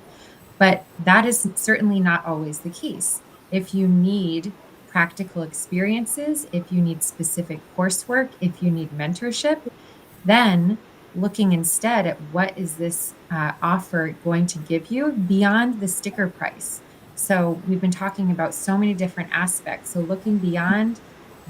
But that is certainly not always the case. If you need practical experiences, if you need specific coursework, if you need mentorship, then looking instead at what is this offer going to give you beyond the sticker price. So we've been talking about so many different aspects. So looking beyond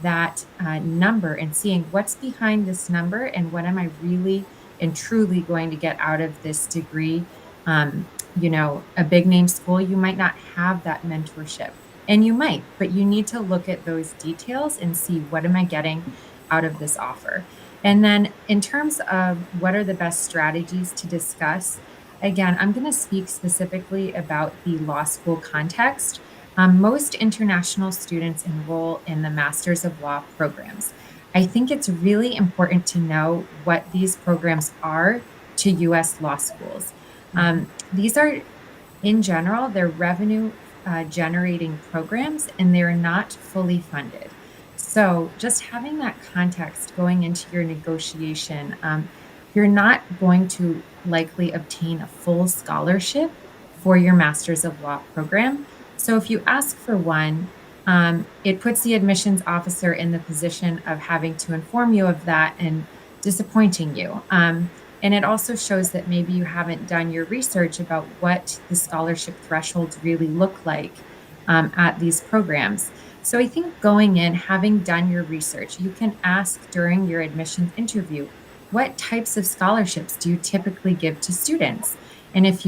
that number and seeing what's behind this number and what am I really and truly going to get out of this degree. A big name school, you might not have that mentorship, and you might, but you need to look at those details and see what am I getting out of this offer. And then in terms of what are the best strategies to discuss, again, I'm going to speak specifically about the law school context. Most international students enroll in the Masters of Law programs. I think it's really important to know what these programs are to US law schools. These are, in general, they're revenue generating programs and they're not fully funded. So, just having that context going into your negotiation, you're not going to likely obtain a full scholarship for your Master's of Law program. So, if you ask for one, it puts the admissions officer in the position of having to inform you of that and disappointing you. And it also shows that maybe you haven't done your research about what the scholarship thresholds really look like at these programs. So I think going in, having done your research, you can ask during your admissions interview, what types of scholarships do you typically give to students? And if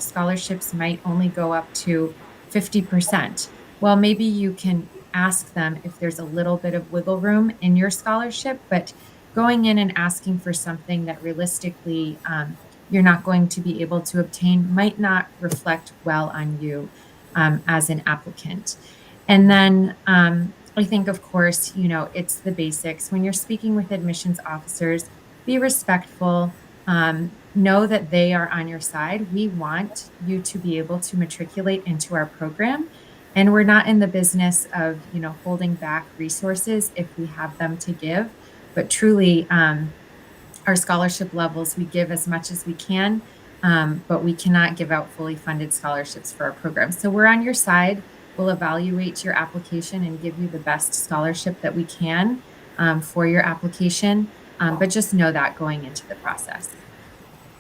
scholarships might only go up to 50%. Well, maybe you can ask them if there's a little bit of wiggle room in your scholarship, but going in and asking for something that realistically you're not going to be able to obtain might not reflect well on you as an applicant. And then I think, of course, it's the basics. When you're speaking with admissions officers, be respectful. Know that they are on your side. We want you to be able to matriculate into our program. And we're not in the business of, holding back resources if we have them to give. But truly, our scholarship levels, we give as much as we can, but we cannot give out fully funded scholarships for our program. So we're on your side. We'll evaluate your application and give you the best scholarship that we can for your application. But just know that going into the process.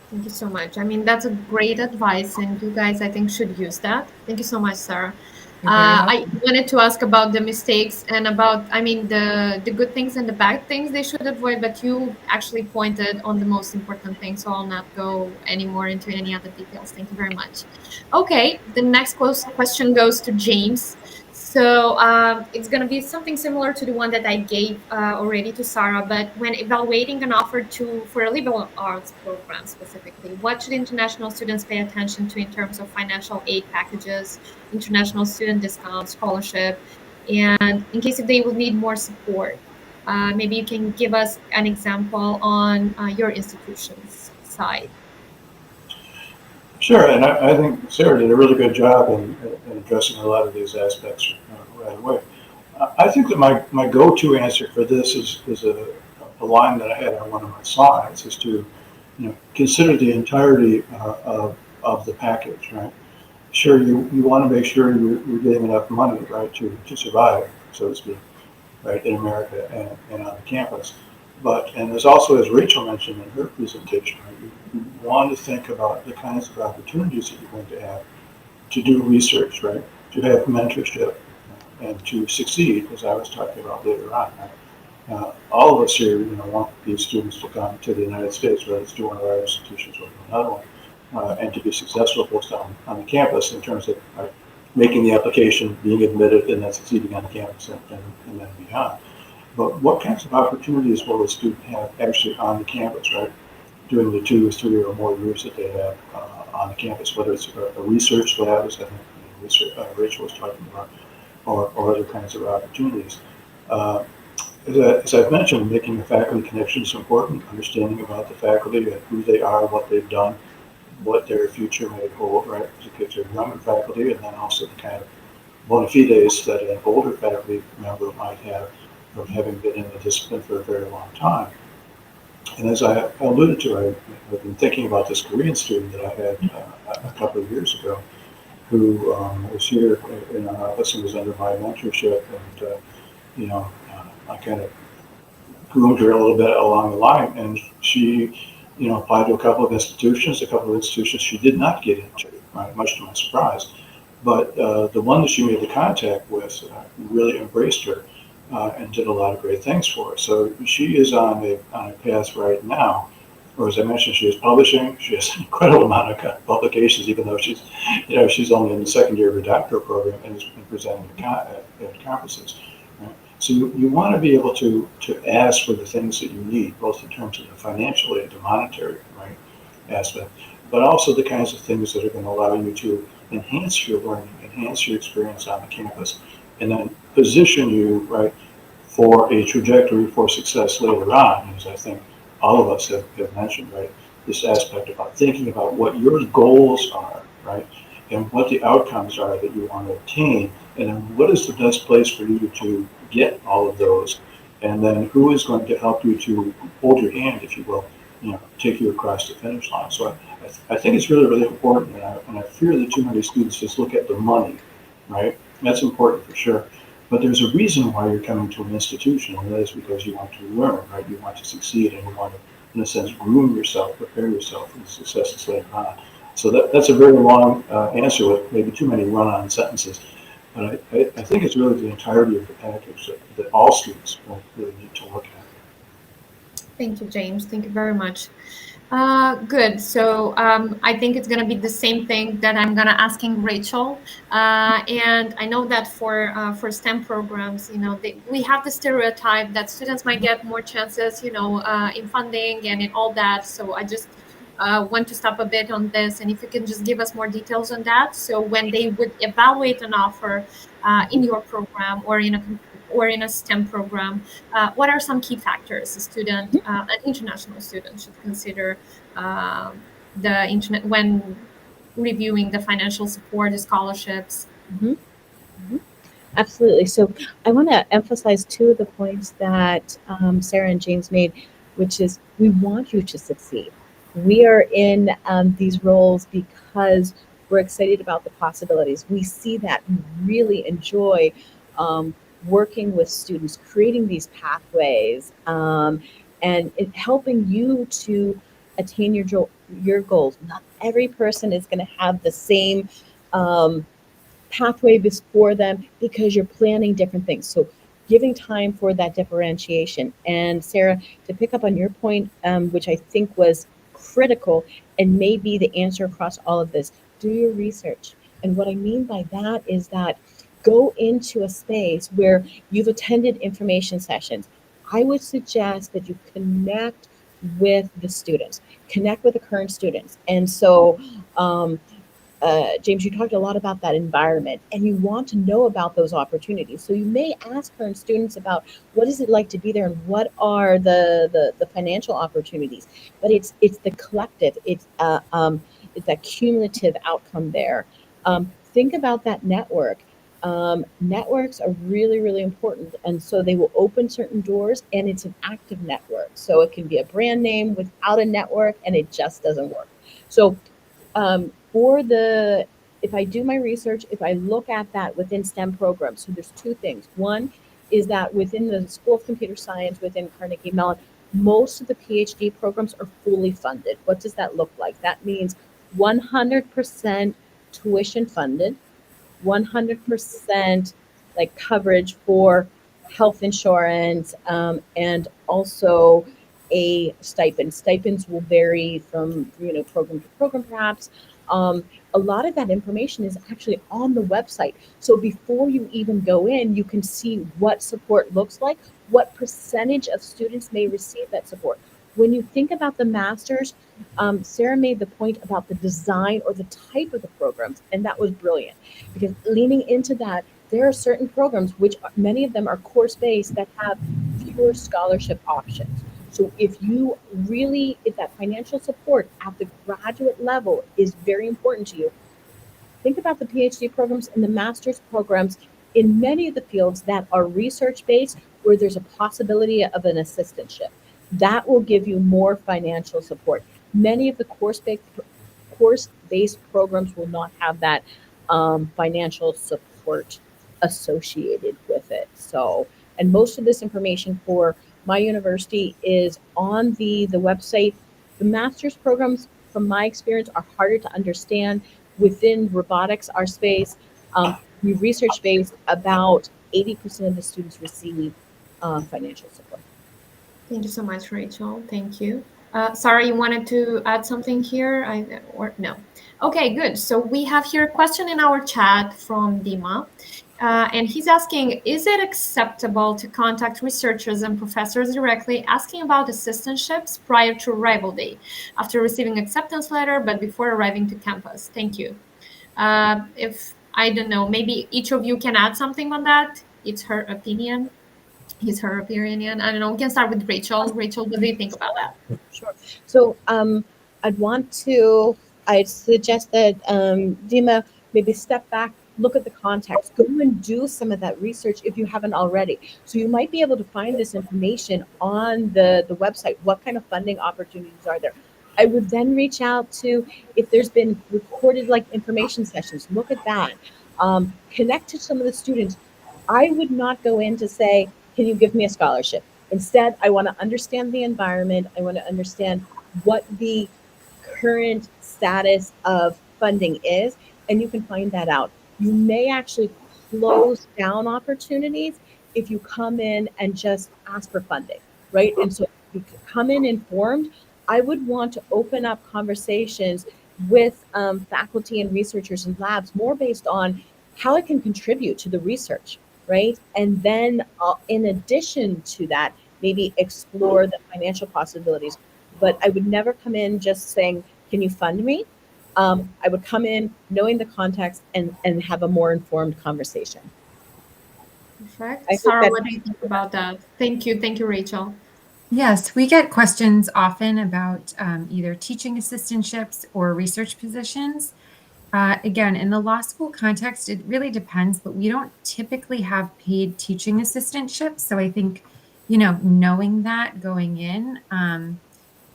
Thank you so much. I mean, that's a great advice, and you guys, I think, should use that. Thank you so much, Sarah. I wanted to ask about the mistakes and about, I mean, the good things and the bad things they should avoid, but you actually pointed on the most important things, so I'll not go any more into any other details. Thank you very much. Okay, the next question goes to James. So it's going to be something similar to the one that I gave already to Sarah, but when evaluating an offer for a liberal arts program specifically, what should international students pay attention to in terms of financial aid packages, international student discounts, scholarship, and in case if they will need more support? Maybe you can give us an example on your institution's side. Sure, and I think Sarah did a really good job in addressing a lot of these aspects right away. I think that my go-to answer for this is a line that I had on one of my slides is to consider the entirety of the package, right? Sure, you want to make sure you're getting enough money, right, to survive, so to speak, right, in America and on the campus. But, and there's also, as Rachel mentioned in her presentation, right, you want to think about the kinds of opportunities that you're going to have to do research, right, to have mentorship, and to succeed, as I was talking about later on. Right? All of us here, want these students to come to the United States, whether it's to one of our institutions or another one, and to be successful both on the campus in terms of making the application, being admitted, and then succeeding on the campus and then beyond. But what kinds of opportunities will a student have actually on the campus, right? During the 2, 3, or more years that they have on the campus, whether it's a research lab, as I think Rachel was talking about, or other kinds of opportunities. Uh, as I've mentioned, making the faculty connection is important, understanding about the faculty and who they are, what they've done, what their future may hold, right? Because they're younger faculty, and then also the kind of bona fides that an older faculty member might have from having been in the discipline for a very long time. And as I alluded to, I've been thinking about this Korean student that I had a couple of years ago who was here in our office and was under my mentorship. And, I kind of groomed her a little bit along the line. And she, applied to a couple of institutions she did not get into, right, much to my surprise. But the one that she made the contact with really embraced her and did a lot of great things for her. So she is on a path right now, or as I mentioned, she is publishing. She has an incredible amount of publications, even though she's only in the second year of her doctoral program and has been presenting at conferences. Right? So you want to be able to ask for the things that you need, both in terms of the financial and the monetary, right, aspect, but also the kinds of things that are going to allow you to enhance your learning, enhance your experience on the campus, and then position you, right, for a trajectory for success later on, as I think all of us have mentioned, right? This aspect about thinking about what your goals are, right? And what the outcomes are that you want to obtain, and then what is the best place for you to get all of those, and then who is going to help you to hold your hand, if you will, take you across the finish line. So I think it's really, really important, and I fear that too many students just look at the money, right? That's important for sure. But there's a reason why you're coming to an institution, and that is because you want to learn, right? You want to succeed, and you want to, in a sense, groom yourself, prepare yourself for the successes later on. So that's a very long answer with maybe too many run-on sentences. But I think it's really the entirety of the package that all students will really need to look at. Thank you, James. Thank you very much. Good. So I think it's going to be the same thing that I'm going to asking Rachel. And I know that for STEM programs, we have the stereotype that students might get more chances, in funding and in all that. So I just want to stop a bit on this, and if you can just give us more details on that. So when they would evaluate an offer in your program or in a STEM program, what are some key factors an international student should consider the internet when reviewing the financial support, the scholarships? Mhm. Mhm. Absolutely. So I want to emphasize two of the points that Sarah and James made, which is we want you to succeed. We are in these roles because we're excited about the possibilities. We see that. We really enjoy working with students, creating these pathways, and helping you to attain your goals. Not every person is going to have the same pathway before them because you're planning different things. So giving time for that differentiation. And Sarah, to pick up on your point, which I think was critical and may be the answer across all of this, do your research. And what I mean by that is that go into a space where you've attended information sessions. I would suggest that you connect with the students, connect with the current students. And so James, you talked a lot about that environment, and you want to know about those opportunities. So you may ask current students about what is it like to be there, and what are the financial opportunities. But it's the collective. It's that cumulative outcome there. Think about that network. Networks are really, really important. And so they will open certain doors, and it's an active network. So it can be a brand name without a network, and it just doesn't work. So for the if I do my research, if I look at that within STEM programs, so there's two things. One is that within the School of Computer Science within Carnegie Mellon, most of the PhD programs are fully funded. What does that look like? That means 100% tuition funded, 100% like coverage for health insurance, and also a stipend. Stipends will vary from program to program, perhaps. A lot of that information is actually on the website. So before you even go in, you can see what support looks like, what percentage of students may receive that support. When you think about the masters, Sarah made the point about the design or the type of the programs, and that was brilliant because leaning into that, there are certain programs, which many of them are course based, that have fewer scholarship options. So if that financial support at the graduate level is very important to you, think about the PhD programs and the master's programs in many of the fields that are research based, where there's a possibility of an assistantship. That will give you more financial support. Many of the course-based programs will not have that financial support associated with it. So, and most of this information for my university is on the website. The master's programs, from my experience, are harder to understand. Within robotics, our space, we research based. About 80% of the students receive financial support. Thank you so much, Rachel. Thank you. Sarah, you wanted to add something here? Or no? Okay, good. So we have here a question in our chat from Dima. And he's asking, is it acceptable to contact researchers and professors directly asking about assistantships prior to arrival day, after receiving acceptance letter, but before arriving to campus? Thank you. If, I don't know, maybe each of you can add something on that. It's her opinion. His, her opinion. I don't know. We can start with Rachel. Rachel, what do you think about that? Sure. So I'd suggest that Dima maybe step back, look at the context, go and do some of that research if you haven't already. So you might be able to find this information on the website. What kind of funding opportunities are there? I would then reach out to, if there's been recorded like information sessions, look at that. Connect to some of the students. I would not go in to say, can you give me a scholarship? Instead, I want to understand the environment. I want to understand what the current status of funding is, and you can find that out. You may actually close down opportunities if you come in and just ask for funding, right? And so if you come in informed, I would want to open up conversations with faculty and researchers and labs more based on how it can contribute to the research, right? And then in addition to that, maybe explore the financial possibilities. But I would never come in just saying, can you fund me? I would come in knowing the context and have a more informed conversation. Perfect. Sarah, what do you think about that? Thank you. Thank you, Rachel. Yes, we get questions often about either teaching assistantships or research positions. Again, in the law school context, it really depends, but we don't typically have paid teaching assistantships. So I think, knowing that going in,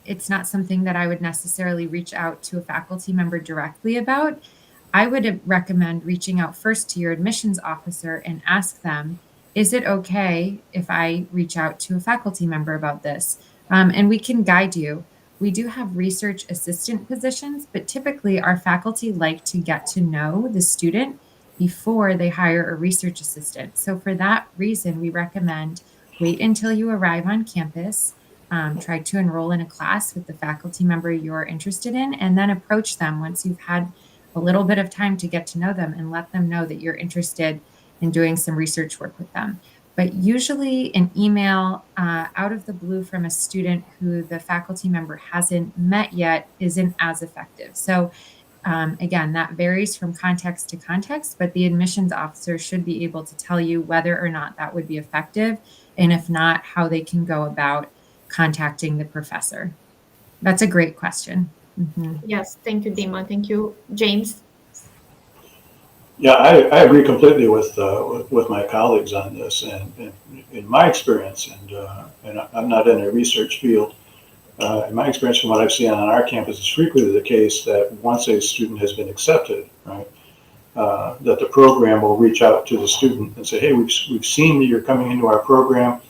it's not something that I would necessarily reach out to a faculty member directly about. I would recommend reaching out first to your admissions officer and ask them, is it okay if I reach out to a faculty member about this? And we can guide you. We do have research assistant positions, but typically our faculty like to get to know the student before they hire a research assistant. So for that reason, we recommend wait until you arrive on campus, try to enroll in a class with the faculty member you're interested in, and then approach them once you've had a little bit of time to get to know them and let them know that you're interested in doing some research work with them. But usually an email out of the blue from a student who the faculty member hasn't met yet isn't as effective. So again, that varies from context to context, but the admissions officer should be able to tell you whether or not that would be effective, and if not, how they can go about contacting the professor. That's a great question. Yes, thank you, Dima. Thank you, James. Yeah, I agree completely with my colleagues on this. And in my experience, and I'm not in a research field, in my experience from what I've seen on our campus, it's frequently the case that once a student has been accepted, right, that the program will reach out to the student and say, hey, we've seen that you're coming into our program.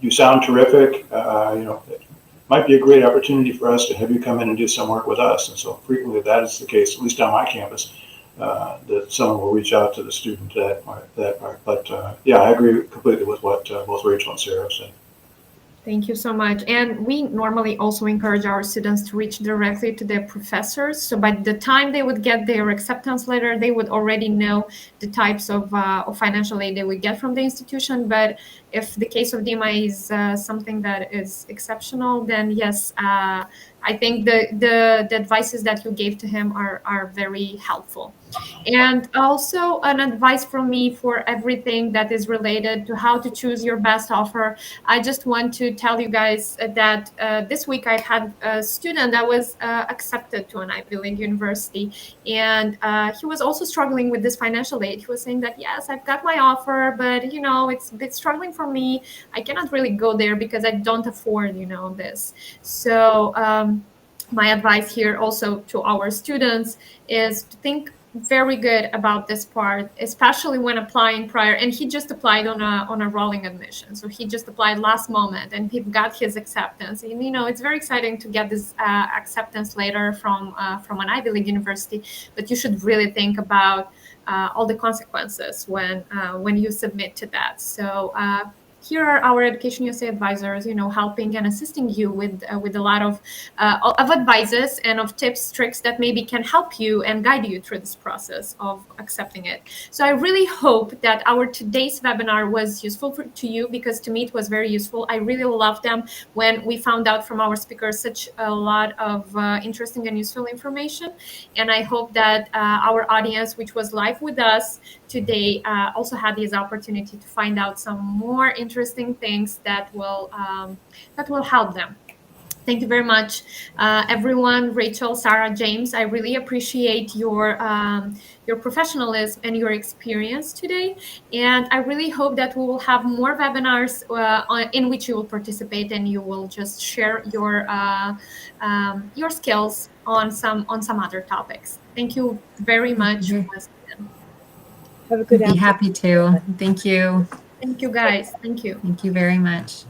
You sound terrific. It might be a great opportunity for us to have you come in and do some work with us. And so frequently that is the case, at least on my campus, that someone will reach out to the student that part. But yeah, I agree completely with what both Rachel and Sarah have said. Thank you so much. And we normally also encourage our students to reach directly to their professors. So by the time they would get their acceptance letter, they would already know the types of financial aid they would get from the institution. But if the case of Dima is something that is exceptional, then yes, I think the advices that you gave to him are very helpful. And also an advice from me for everything that is related to how to choose your best offer. I just want to tell you guys that this week I had a student that was accepted to an Ivy League university, and he was also struggling with this financial aid. He was saying that, yes, I've got my offer, but it's a bit struggling for me. I cannot really go there because I don't afford this. So my advice here also to our students is to think very good about this part, especially when applying prior. And he just applied on a rolling admission, so he just applied last moment, and he got his acceptance. And it's very exciting to get this acceptance later from an Ivy League university. But you should really think about all the consequences when you submit to that. So here are our Education USA advisors, helping and assisting you with a lot of advices and of tips, tricks that maybe can help you and guide you through this process of accepting it. So I really hope that our today's webinar was useful to you, because to me it was very useful. I really loved them when we found out from our speakers such a lot of interesting and useful information. And I hope that our audience, which was live with us today, also had this opportunity to find out some more interesting things that will help them. Thank you very much, everyone. Rachel, Sarah, James, I really appreciate your professionalism and your experience today. And I really hope that we will have more webinars in which you will participate and you will just share your skills on some other topics. Thank you very much once again. Have a good I'd be happy to. Thank you. Thank you, guys. Thank you. Thank you very much.